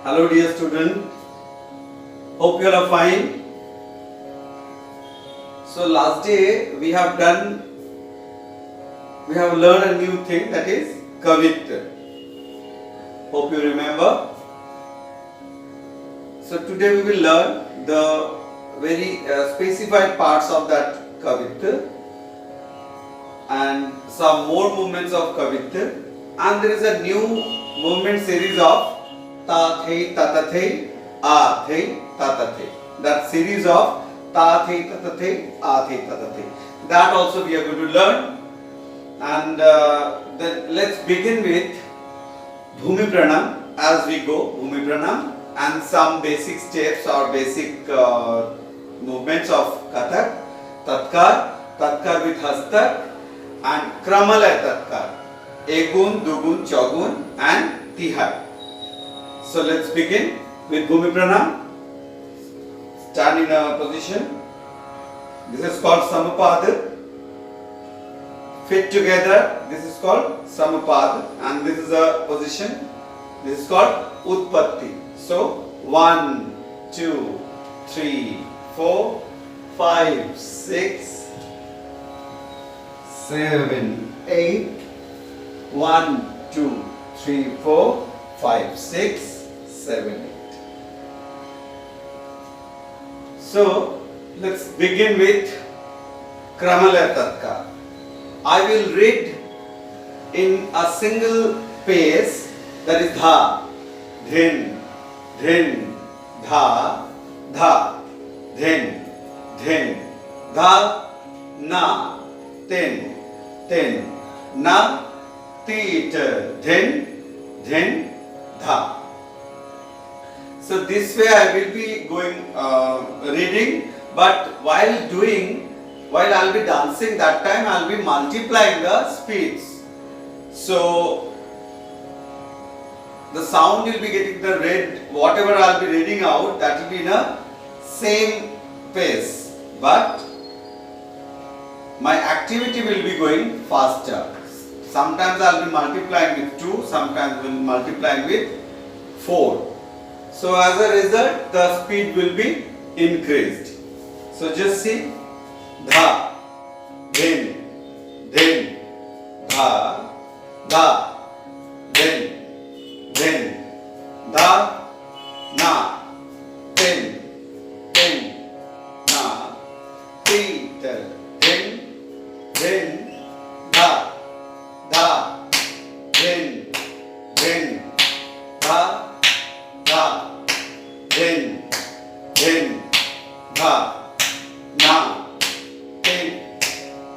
Hello dear student, hope you all are fine. So last day we have learned a new thing, that is Kavitya. Hope you remember. So today we will learn the very specified parts of that Kavitya and some more movements of Kavitya, and there is a new movement series of Ta Thei Tata Thei A Thei Tata Thei. That series of Ta Thei Tata Thei A Thei Tata Thei. That also we are going to learn, and then let's begin with Bhumi Pranam as we go. Bhumi Pranam and some basic steps or basic movements of Kathak, Tatkar, Tatkar with Hastak, and Kramalaya Tatkar, Egun, Dugun, Chogun and Tihar. So let's begin with Bhumi Pranam. Stand in a position. This is called Samapad. Fit together. This is called Samapad, and this is a position. This is called Utpatti. So 1, 2, 3, 4, 5, 6, 7, 8. 1, 2, 3, 4, 5, 6, 7, 8. So let's begin with Kramalaya Tatkar. I will read in a single pace, that is Dha, Dhin, Dhin, Dha, Dha, Dhin, Dhin, Dha, Na, Tin, Tin, Na, Tit, Dhin, Dhin, Dha. So this way I will be going reading, but while I will be dancing, that time I will be multiplying the speeds. So the sound will be getting the read, whatever I will be reading out, that will be in a same pace, but my activity will be going faster. Sometimes I will be multiplying with 2, sometimes I will be multiplying with 4. So as a result, the speed will be increased. So just see, Dha, Dhin, Dhin, Dha, Dha, Dhin, Dhin, Dha, Na, Tin, Tin, Na, Tit, Dhin, Dhin, Dha, Dha, Dhin, Dhin, Dha, Dha, Dhin, Dhin, Dha, Na, Tin,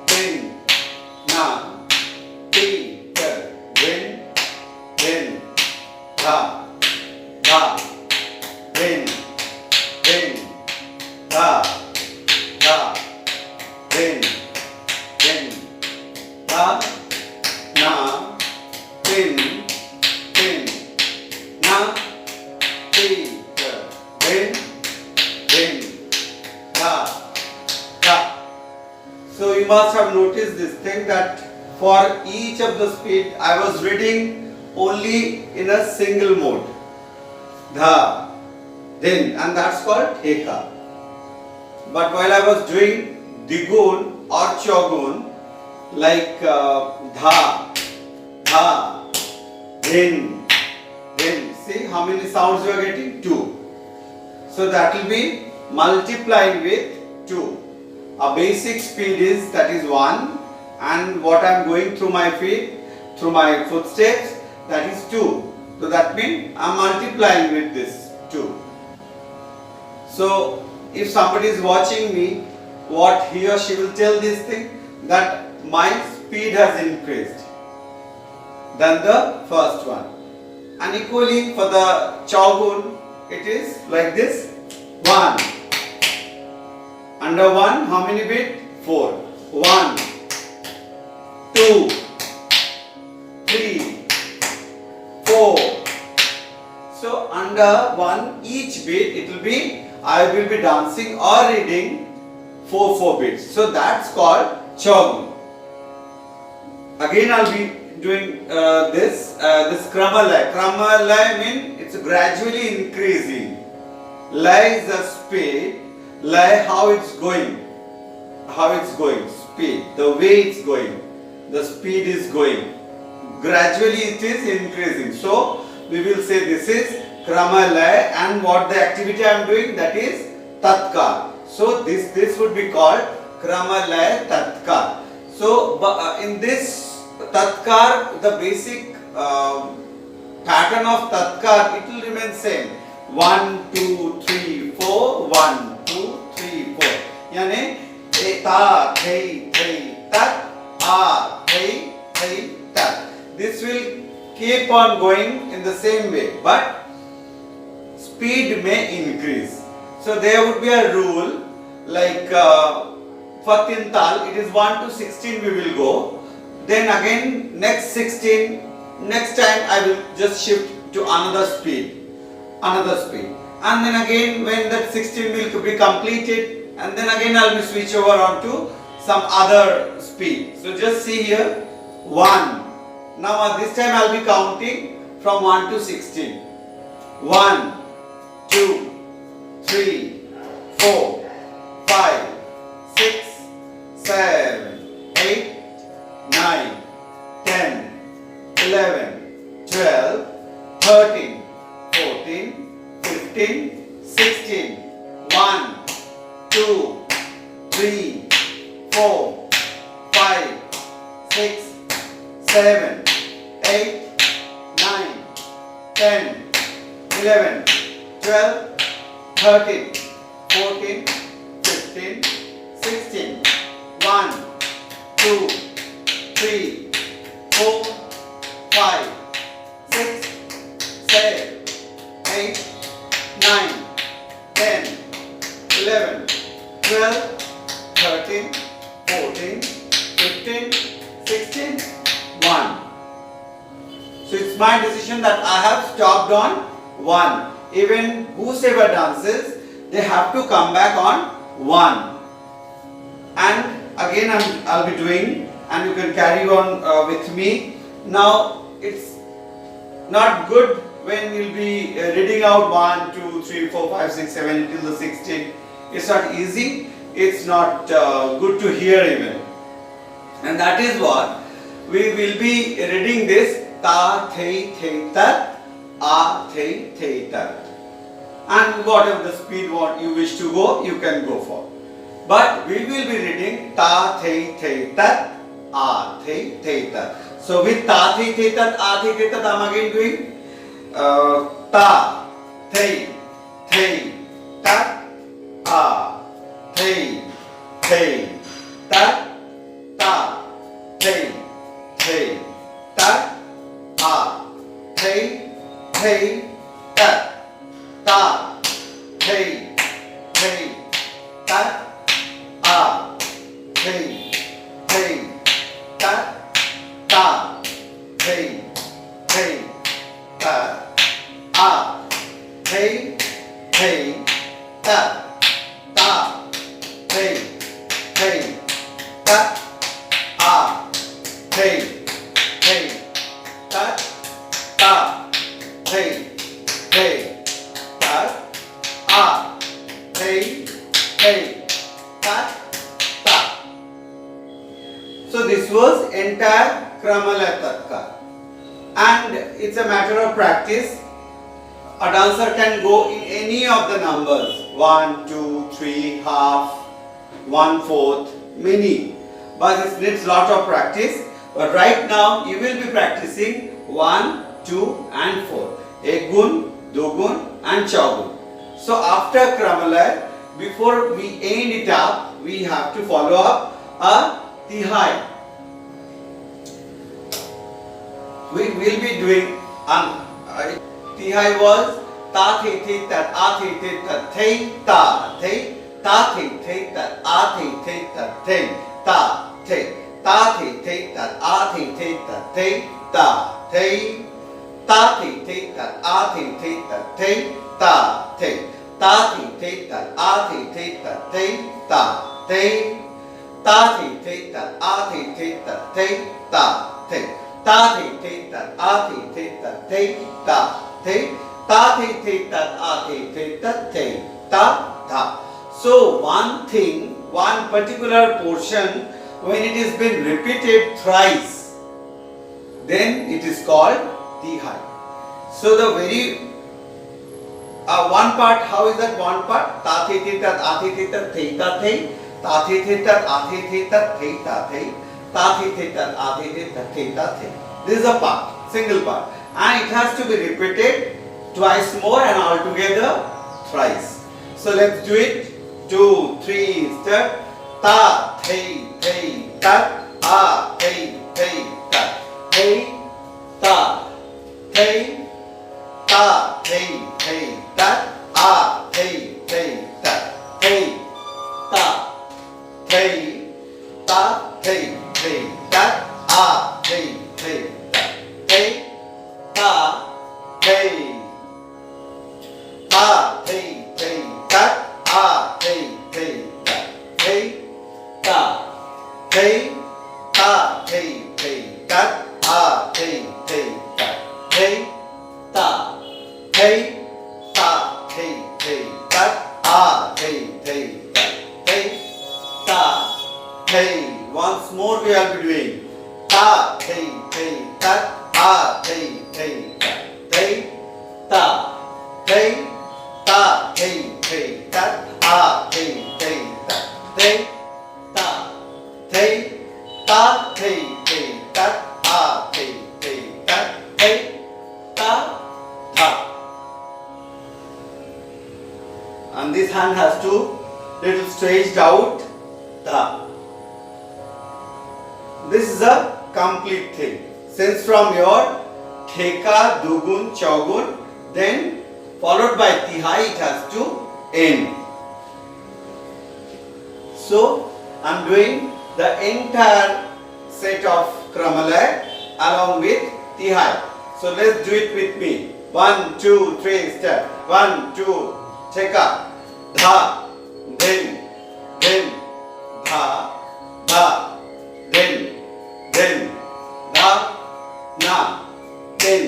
Tin, Na, Tit, Dhin, Dhin, Dha, Dha, Dhin, Dhin, Dha, Dha, Dhin, Dhin, Dha, Na, Tin, Tin, Na, Tit, Dhin, Dhin, Dha, Dha. So you must have noticed this thing, that for each of the speed I was reading only in a single mode. Dha, Dhin, and that's called Theka. But while I was doing Digun or Chogun, like Dha, Dha, Dhin, Dhin. See how many sounds you are getting? 2. So that will be multiplying with 2. A basic speed is, that is 1, and what I am going through my feet, through my footsteps, that is 2. So that means I am multiplying with this 2. So if somebody is watching me, what he or she will tell this thing, that my speed has increased than the first one. And equally for the Chogun, it is like this. 1. Under 1, how many bit? 4. 1, 2, 3, 4. So under 1 each bit, it will be, I will be dancing or reading 4 bits. So that's called Chogun. Again I will be doing this Kramalaya. Kramalaya means it's gradually increasing. La is the speed, la how it's going, speed, the way it's going, the speed is going. Gradually it is increasing. So we will say this is krama lay, and what the activity I am doing, that is tatkar. So this would be called krama lay tatkar. So in this tatkar, the basic pattern of tatkar, it will remain same. 1 2 3 4 1 2 3 4 यानी ta thei thei tat a thei thei tat. This will keep on going in the same way, but speed may increase. So there would be a rule like for Tintal, it is 1 to 16 we will go. Then again next 16, next time I will just shift to another speed. And then again when that 16 will be completed, and then again I will be switch over on to some other speed. So just see here, 1. Now this time I will be counting from 1 to 16. 1, 2, 3, 4, 5, 6, 7, 8, 9, 10, 11, 12, 13, 14, 15, 16. 1, 2, 3, 4, 5, 6, 7, 8, 9, 10, 11, 12, 13, 14, 15, 16. 1, 2, 3, 4, 5, 6, 7, 8, 9, 10, 11, 12, 13, 14, 15, 16, 1. So it's my decision that I have stopped on 1. Even whosoever dances, they have to come back on 1. And again I'll be doing, and you can carry on with me. Now it's not good when you'll be reading out 1, 2, 3, 4, 5, 6, 7 until the 16. It's not easy. It's not good to hear even. And that is what we will be reading this ta thei thei tat a thei thei tat. And whatever the speed what you wish to go, you can go for. But we will be reading ta thei thei tat a thei thei tat. So with ta thei thei tat a thei thei tat, I am again doing ta thei thei tat a thei thei tat ta thei thei tat a thei thei tat ta thei thei tat a thei thei tat ta thei thei tat a thei thei tat ta thei thei tat a thei thei tat ta thei thei tat a thei thei tat ta. So this was entire Kramala Tatka, and it's a matter of practice. A dancer can go in any of the numbers, 1, 2, 3, half, 1/4, many, but it needs lot of practice. But right now you will be practicing 1, 2 and 4, ek gun, do gun and chaugun. So after Kramala, before we end it up, we have to follow up a tihai. We will be doing tihai was ta thei thei tat a thei thei tat thei ta thei ta thei thei tat a thei thei tat thei ta thei ta thei thei tat a thei thei tat thei ta thei ta thei thei tat a thei thei tat thei ta thei ta thei thei tat a thei thei tat thei ta thei ta thei thei tat a thei thei tat thei ta thei ta thei thei tat a thei thei tat thei ta thei Ta the the tat a the the tat the ta tha. So one thing, one particular portion, when it is been repeated thrice, then it is called tihai. So the very one part, how is that one part? Ta the the tat a the the tat the ta the. Ta the the tat a the the tat the ta the. Ta the the tat a the the tat the ta the. This is a part, single part, and it has to be repeated twice more and altogether thrice. So let's do it. 2, 3, start. Ta, thei, thei, tat, a, thei, thei, tat, thei, ta, thei, ta, thei, thei, tat, a, thei, thei, tat, thei, ta, thei, ta, thei, thei, tat, a, thei, thei, tat, thei, ta, thei, ta, thei, thei, tat, a, thei, thei, tat, thei, ta, thei, ta, thei, thei, tat, a, thei, thei, tat, thei, ta, thei, ta, thei, thei, tat, a, thei, thei, tat, thei, ta, thei. Once more we are doing. Ta, thei, thei, tat, a, thei, thei, tat, thei, ta, thei, ta, thei, thei, tat, a, thei, thei, tat, thei, ta, thei, ta, thei, thei, tat, a, thei, thei, tat, thei, ta, tha. And this hand has to little stretched out tha. This is a complete thing. Since from your theka, dugun, chaugun, then followed by tihai, it has to end. So I am doing the entire set of Kramalaya along with tihai. So let's do it with me. 1, 2, 3, start. 1, 2, theka, dha, then, dha, dha, then, dha, na, then,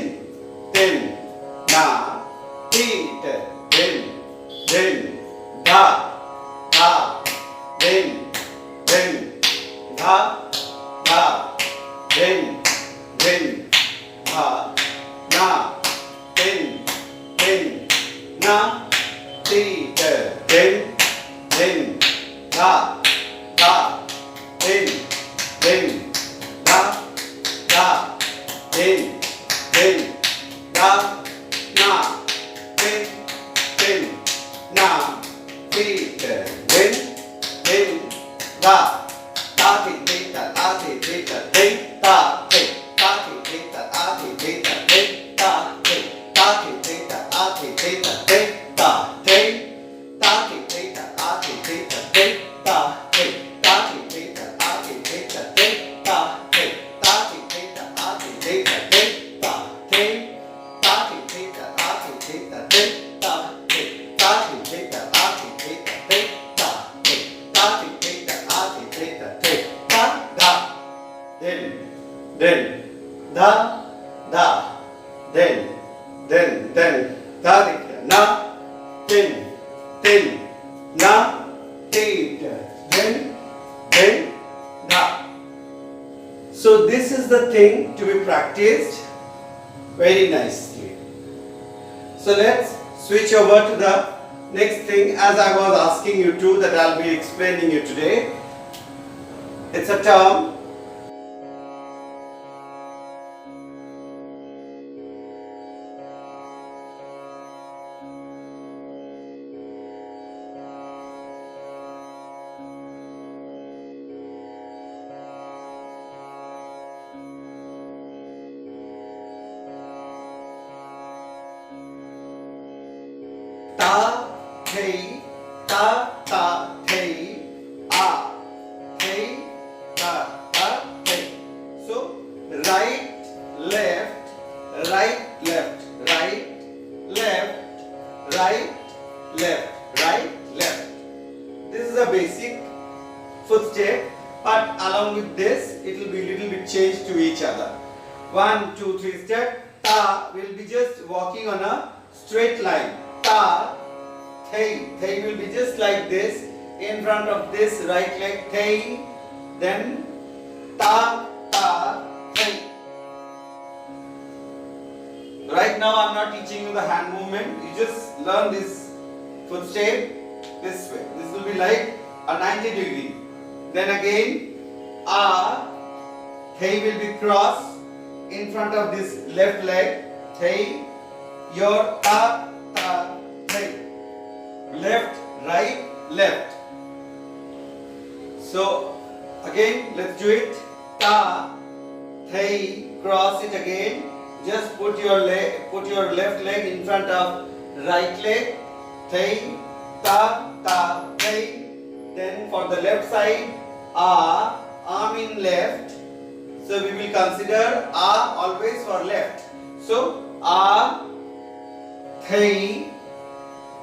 na, teet, then, dha, dha, then, dha, dha, then, dha, na, then, na, teet, then, dha, dha, then, dha, dha, then, dha, na, then, na, teet, then, dha, ta, thi, thi, ta, a, thi, thi, ta, thi, ta, thi, ta, thi, thi, ta, a, thi, thi, ta, thi, ta, thi, ta, thi, thi, ta, a, thi, thi, ta, thi, ta, thi, ta, thi, thi, ta, a, thi, thi, ta, thi, ta, thi, ta, thi, thi, ta, a, thi, thi, ta, thi, ta, thi, ta, thi, thi, ta, a, thi, thi, ta, thi, ta, thi, ta, thi, thi, ta, a, thi, thi, ta, thi, ta, thi, ta, thi, thi, ta, a, thi, thi, ta, thi, ta, thi, ta, thi, thi, ta, a, thi, thi, ta, thi, ta, dha, then, dha, dha, then, dha, thi, na, then, na, teet, then, dha. So this is the thing to be practiced very nicely. So let's switch over to the next thing, as I was asking you to, that I'll be explaining you today. It's a term. Ta, thei, ta, thei, a, thei, ta, thei. So right, left, right, left, right, left, right, left, right, left. This is a basic footstep, but along with this, it will be little bit changed to each other. 1, 2, 3 step. Ta will be just walking on a straight line. Ta, thei. Thei will be just like this. In front of this right leg, thei. Then ta, ta, thei. Right now I am not teaching you the hand movement. You just learn this footstep this way. This will be like a 90 degree. Then again, thei will be cross in front of this left leg. Thei, your ta, ta, thei. Left, right, left. So again, let's do it. Ta, thei, cross it again. Just put your left leg in front of right leg. Thei, ta, ta, thei. Then for the left side, arm in left. So we will consider always for left. So thei.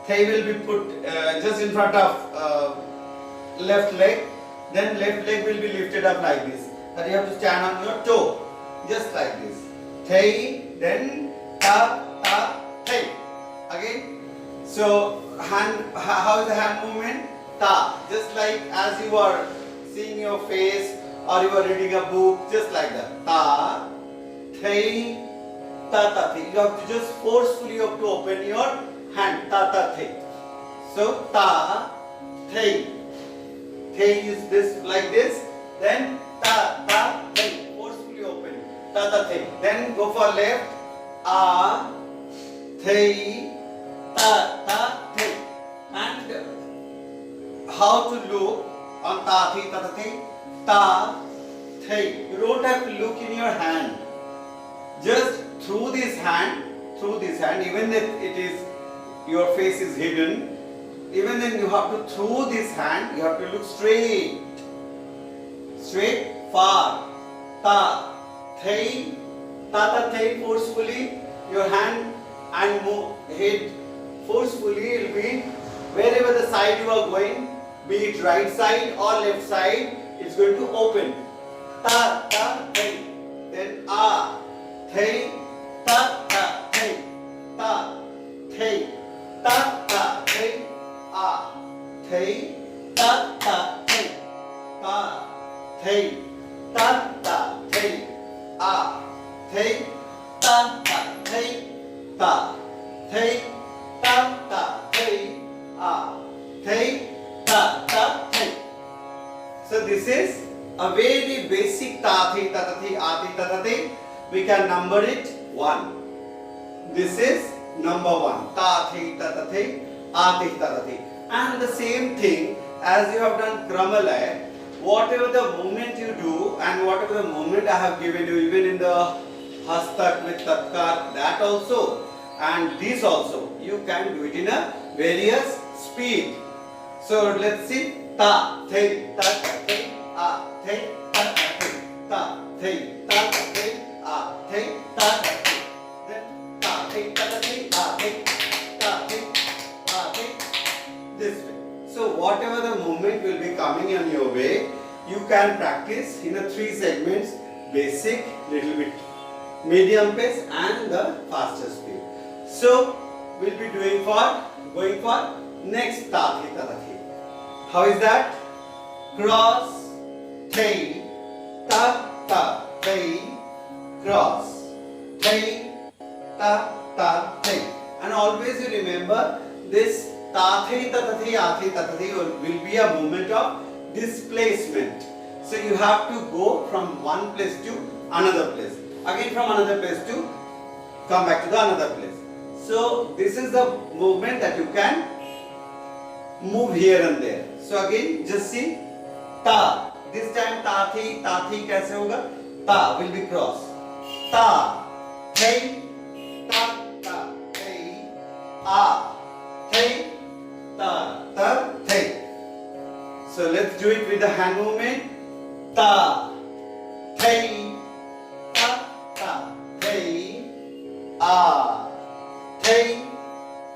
Thei will be put just in front of left leg. Then left leg will be lifted up like this. And you have to stand on your toe, just like this. Thei, then ta, ta, thei. Again. So hand, how is the hand movement? Ta, just like as you are seeing your face or you are reading a book, just like that. Ta, thei, ta, ta, thei. You have to just forcefully you have to open your hand. Ta, ta, thei. So ta, thei. Thei is this like this. Then ta, ta, thei. Forcefully open. Ta, ta, thei. Then go for left. Thei, ta, ta, thei. And how to look on ta, thei, ta, ta, thei? Ta, thei. You don't have to look in your hand. Just through this hand, even if it is your face is hidden, even then you have to through this hand, you have to look straight, far. Ta, thei, ta, ta, thei. Forcefully your hand and move head forcefully will be wherever the side you are going, be it right side or left side, it's going to open. Ta, ta, thei. Then thei, ta, ta, thei. Ta, thei, ta, ta, thei. Thei, ta, ta, thei. Ta, thei, ta, ta, thei. Thei, ta, ta, thei. Ta, thei, ta, ta, thei. Thei, ta, ta, thei. So this is a very basic ta, thei, ta, ta, thei, thei, ta, ta, thei. We can number it 1. This is number 1. Ta, thei, ta, ta, thei, thei, ta, ta, thei. And the same thing as you have done Kramalaya, whatever the movement you do and whatever the movement I have given you, even in the Hastak with Tatkar, that also and this also, you can do it in a various speed. So let's see. Ta, thei, ta, ta, thei, thei, ta, ta, thei. Ta, thei, ta, ta, thei, thei, ta, ta, thei. Then ta, thei, ta, ta, thei, thei, ta, thei, thei. This way. So whatever the movement will be coming on your way, you can practice in a 3 segments: basic, little bit medium pace and the faster speed. So we'll be going for next ta, thei, ta, ta, thei. How is that? Cross, thei, ta, ta, thei, cross, thei, ta, ta, thei. And always you remember this ta, thei, ta, ta, thei, thei, ta, ta, thei will be a movement of displacement. So you have to go from one place to another place. Again from another place to come back to the another place. So this is the movement that you can move here and there. So again just see ta. This time ta, thei कैसे होगा? Ta will be cross. Ta, thei, ta, ta, thei, thei, ta, ta, thei. So let's do it with the hand movement. Ta, thei, ta, ta, thei, thei,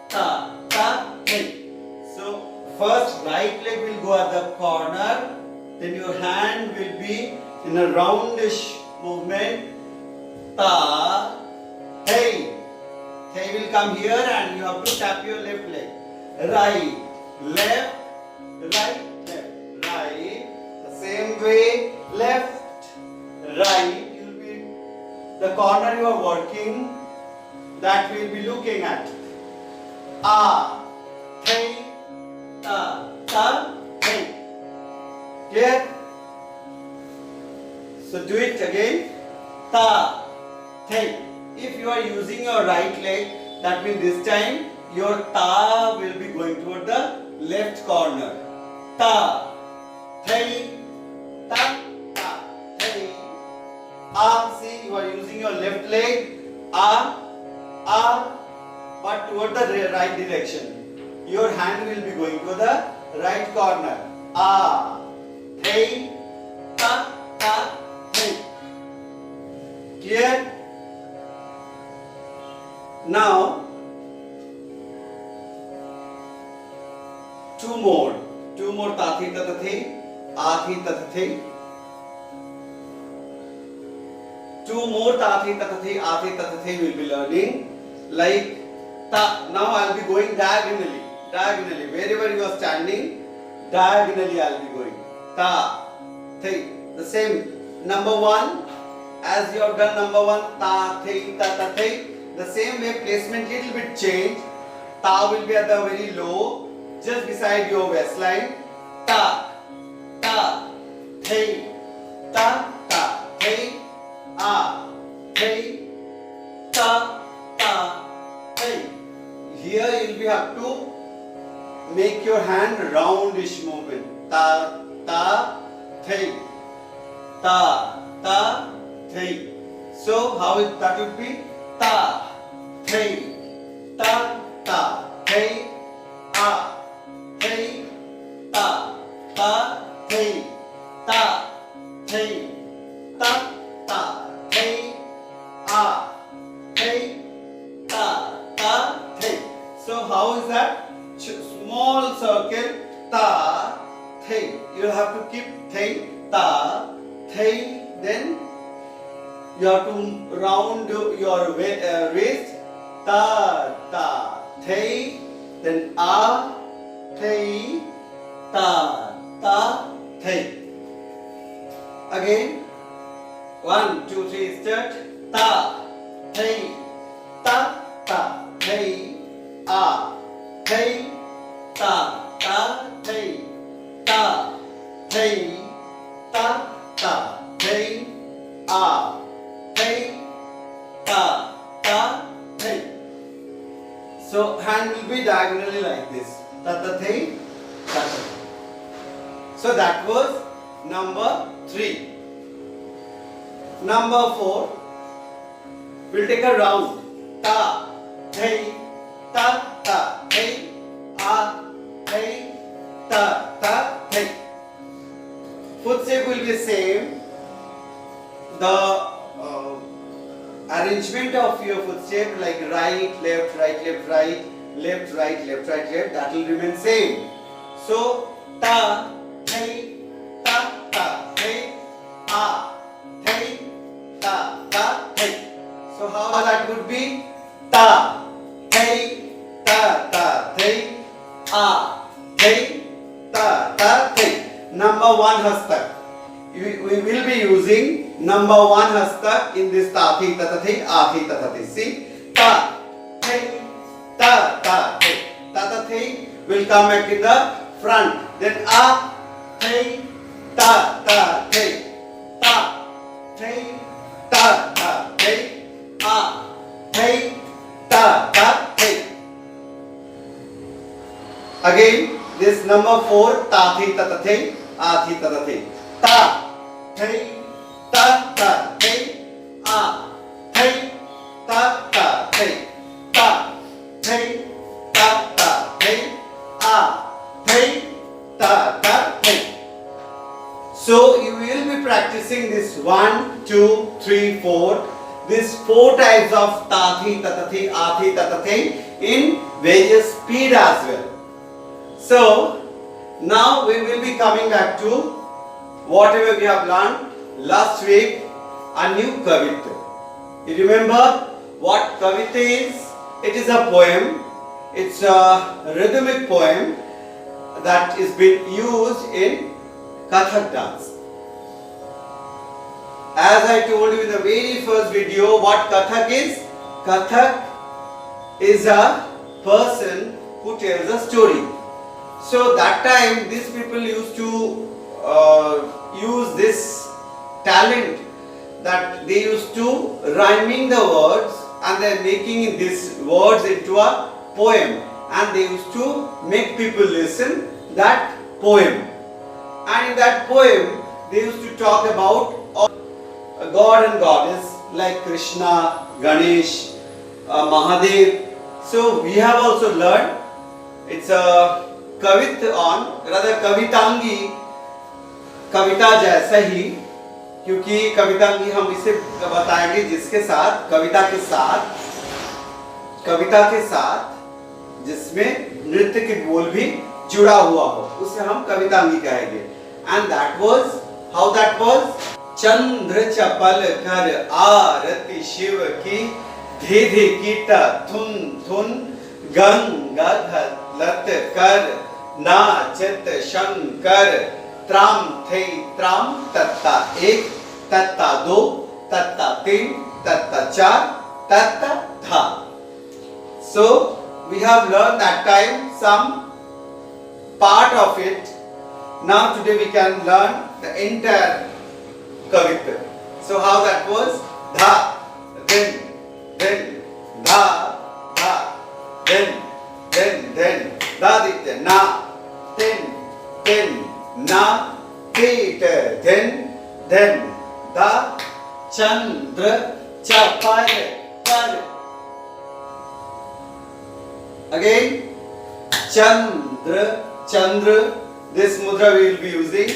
ta, ta, thei. So first right leg will go at the corner, then your hand will be in a roundish movement. Ta, thei, Thay will come here and you have to tap your left leg. Right, left, right, left, right. The same way, left, right. You will be the corner you are working. That we will be looking at. Thay, ta, thay. Clear? So do it again. Ta, thay. If you are using your right leg, that means this time your ta will be going toward the left corner. Ta, thay, ta, thay. See, you are using your left leg. But toward the right direction. Your hand will be going to the right corner. Thay, ta, thay. Clear? Now, two more ta, thi, ta, thay, thi, ta, thay. Two more ta, thi, ta, thay, thi, ta, thay will be learning. Like ta. Now I will be going diagonally. Wherever you are standing, diagonally I will be going. Ta, thay. The same. Number one, as you have done number one, ta, thay, ta, thay. The same way, placement little bit change. Ta will be at the very low, just beside your waistline. Ta, thay, ta, thay, thay, ta, thay. Here you will have to make your hand roundish movement. Ta, thay, ta, thay. So how that would be? Ta, thay, ta, thay, thay, ta, thay, thay, ta, thay, thay, ta, thay. So how is that? Small circle, ta, thay. You have to keep thay, ta, thay, then you have to round your wrist. Ta, thay, then thay, ta, thay. Again, 1, 2, 3, start. Ta, thay, ta, thay, thay, ta, thay, thay, ta, thay, thay, ta, thay. So hand will be diagonally like this. Ta, thay, ta, thay. So that was number 3. Number 4. We'll take a round. Ta, thay, ta, thay, thay, ta, thay. Foot shape will be same. The arrangement of your foot shape, like right, left, right, left, right, left, right, left, right, left, that will remain same. So ta, thay, ta, thay, thay, ta, thay. So how that would be? Ta, thay, ta, thay, thay, ta, thay. Number 1 hastak. We will be using number 1 hastak in this ta, thi, ta, thay, thi, ta, thay. See? Ta, thay, ta, thay. Ta, thay will come back in the front. Then thay, ta, thay. Ta, thay, ta, thay. Thay, ta, thay. Again, this number 4, ta, thi, ta, thay, thi, ta, thay. Ta, thay, ta, thay, thay, ta, thay. Ta, thay, ta, thay, thay, ta, thay. So you will be practicing this 1, 2, 3, 4. These 4 types of ta, thi, ta, thay, thi, ta, thay in various speed as well. So now we will be coming back to whatever we have learned last week, a new kavita. You remember what kavita is? It is a poem. It's a rhythmic poem that is being used in Kathak dance. As I told you in the very first video, what Kathak is? Kathak is a person who tells a story. So that time these people used to use this talent, that they used to rhyming the words and then making these words into a poem, and they used to make people listen that poem. And in that poem they used to talk about a god and goddess like Krishna, Ganesh, Mahadev. So we have also learned it's a कवित on rather कवितांगी, कविता जैसा ही, क्योंकि कवितांगी हम इसे बताएंगे जिसके साथ कविता के साथ जिसमें नृत्य के बोल भी जुड़ा हुआ हो, उसे हम कवितांगी कहेंगे. And that was how that was. चंद्र चपल कर आरती शिव की, धीधि कीटा धुन धुन, गंगा घलत कर नाचत शंकर, त्राम थे त्राम, तत्ता एक, तत्ता दो, तत्ता तीन, तत्ता चार, तत्ता धा. So we have learned that time some part of it. Now today we can learn the entire kavitva. So how that was? Dha, then, dha, dha, then, da, ditya, na, then, na, theta, then, da, chandra, chapal, kar. Again, Chandra, this mudra we will be using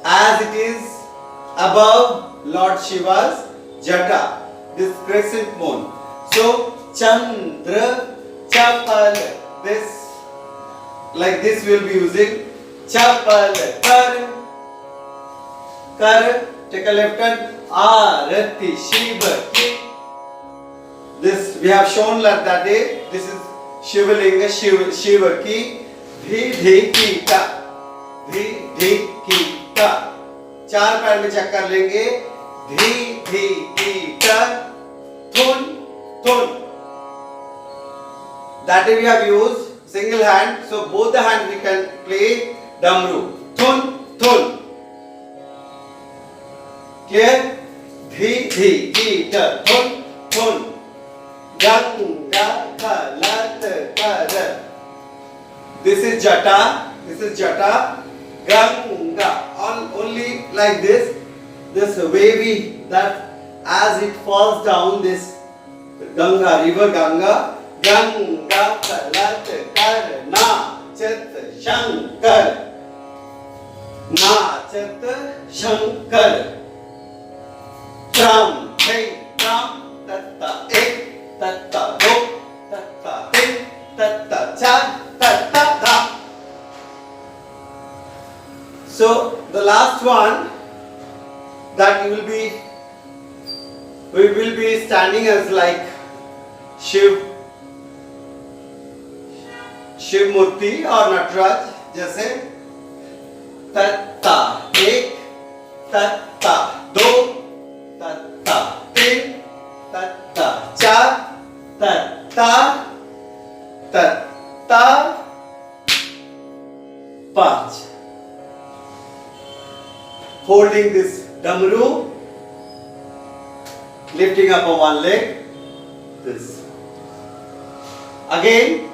as it is above Lord Shiva's jata, this crescent moon. So, Chandra, Chapal, this, like this we will be using. Chapal, Kar, take a left turn, Arati, Shiva, Ki. This we have shown that day, this is शिवलिंग शिव की, धी कीटा, धी कीटा. चार पैर में check कर लेंगे. धी कीटा, थुन थुन. That we have used single hand, so both the hands we can play damru. Thun thun. Clear? धी कीटा, थुन थुन. Ganga Khalat Kar. This is Jata. Ganga. Only like this wavy, that as it falls down, this Ganga, river Ganga. Ganga Khalat Kar. Nachat Shankar. Nachat Shankar. Tram, hey, tram, tatta, ek. Tatta do, tatta tin, tatta char, tatta da. So the last one that we will be standing as like Shiv Murti or Nataraj, जैसे tatta ek, tatta do, tatta tin, tatta char, tatta panch. Holding this damru, lifting up on one leg, this. Again,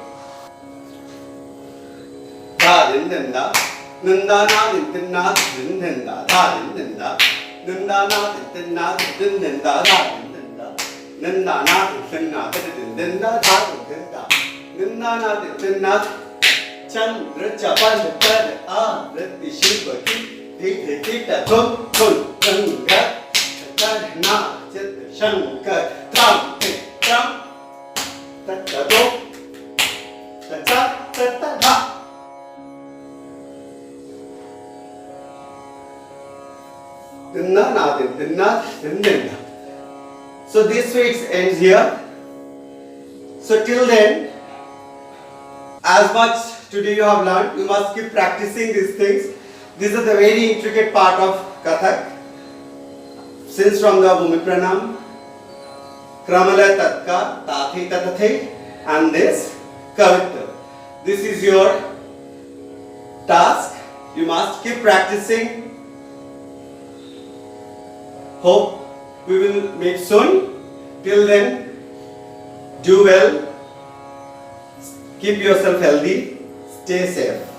da din din da, nanda na din din na din din da, da din din da, nanda na din din na din din da, da din din da. Nanda na din na din din da, da din din da. Nanda na din na. Chandra chapal kar arati shiva ki, dhiti kita thun thun ganga kar nachat shankar, tram tram tatta do tatta tatta dha. Dinna na din din da. So this way it ends here. So till then, as much today you have learned, you must keep practicing these things. This is the very intricate part of Kathak. Since from the Bhumi Pranam, Kramala Tatka, Tathi Tatathe, and this Kavitya. This is your task. You must keep practicing. Hope we will meet soon. Till then, do well. Keep yourself healthy. Stay safe.